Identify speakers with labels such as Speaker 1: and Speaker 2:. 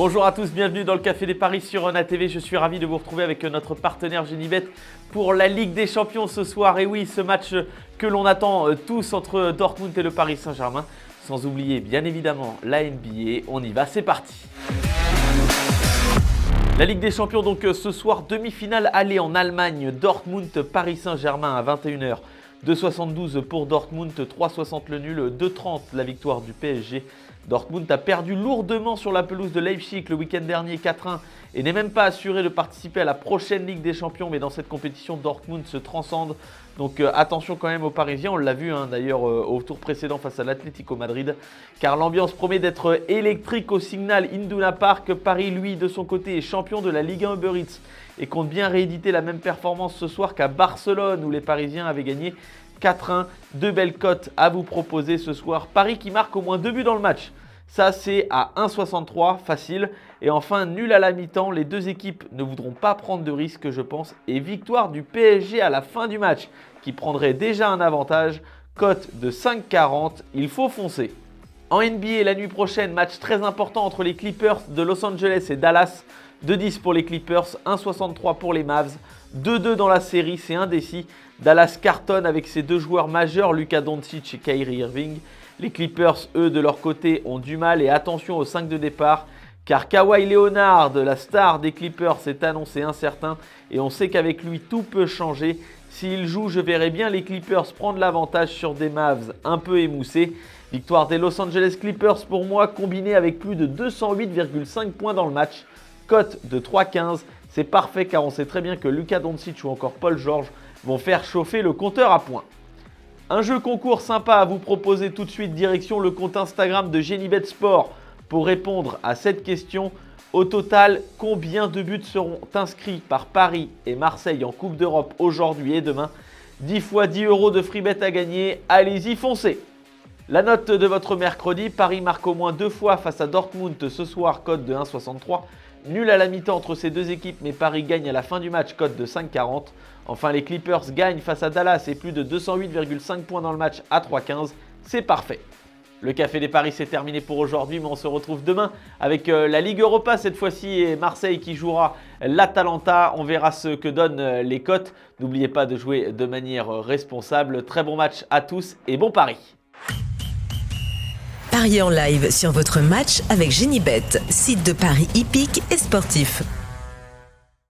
Speaker 1: Bonjour à tous, bienvenue dans le Café des Paris sur Run TV. Je suis ravi de vous retrouver avec notre partenaire Genibet pour la Ligue des Champions ce soir. Et oui, ce match que l'on attend tous entre Dortmund et le Paris Saint-Germain. Sans oublier bien évidemment la NBA. On y va, c'est parti. La Ligue des Champions donc ce soir, demi-finale aller en Allemagne. Dortmund, Paris Saint-Germain à 21h. 2,72 pour Dortmund, 3,60 le nul, 2,30 la victoire du PSG. Dortmund a perdu lourdement sur la pelouse de Leipzig le week-end dernier 4-1 et n'est même pas assuré de participer à la prochaine Ligue des Champions. Mais dans cette compétition, Dortmund se transcende. Donc attention quand même aux Parisiens, on l'a vu d'ailleurs au tour précédent face à l'Atlético Madrid. Car l'ambiance promet d'être électrique au Signal Iduna Park. Paris, lui, de son côté, est champion de la Ligue 1 Uber Eats et compte bien rééditer la même performance ce soir qu'à Barcelone où les Parisiens avaient gagné 4-1. Deux belles cotes à vous proposer ce soir. Paris qui marque au moins 2 buts dans le match. Ça, c'est à 1,63, facile. Et enfin, nul à la mi-temps. Les deux équipes ne voudront pas prendre de risques, je pense. Et victoire du PSG à la fin du match, qui prendrait déjà un avantage. Cote de 5,40. Il faut foncer. En NBA, la nuit prochaine, match très important entre les Clippers de Los Angeles et Dallas. 2,10 pour les Clippers, 1,63 pour les Mavs. 2-2 dans la série, c'est indécis. Dallas cartonne avec ses deux joueurs majeurs, Luka Doncic et Kyrie Irving. Les Clippers, eux, de leur côté, ont du mal et attention aux 5 de départ. Car Kawhi Leonard, la star des Clippers, s'est annoncé incertain. Et on sait qu'avec lui, tout peut changer. S'il joue, je verrai bien les Clippers prendre l'avantage sur des Mavs un peu émoussés. Victoire des Los Angeles Clippers pour moi, combinée avec plus de 208,5 points dans le match. Cote de 3,15. C'est parfait car on sait très bien que Luka Doncic ou encore Paul George vont faire chauffer le compteur à points. Un jeu concours sympa à vous proposer tout de suite, direction le compte Instagram de Genibet Sport pour répondre à cette question. Au total, combien de buts seront inscrits par Paris et Marseille en Coupe d'Europe aujourd'hui et demain? 10 fois 10 € de free bet à gagner, allez-y, foncez! La note de votre mercredi, Paris marque au moins 2 fois face à Dortmund ce soir, cote de 1,63. Nul à la mi-temps entre ces deux équipes, mais Paris gagne à la fin du match, cote de 5,40. Enfin, les Clippers gagnent face à Dallas et plus de 208,5 points dans le match à 3,15. C'est parfait. Le Café des Paris, c'est terminé pour aujourd'hui, mais on se retrouve demain avec la Ligue Europa cette fois-ci et Marseille qui jouera l'Atalanta. On verra ce que donnent les cotes. N'oubliez pas de jouer de manière responsable. Très bon match à tous et bon pari.
Speaker 2: Pariez en live sur votre match avec Genibet, site de paris hippique et sportif.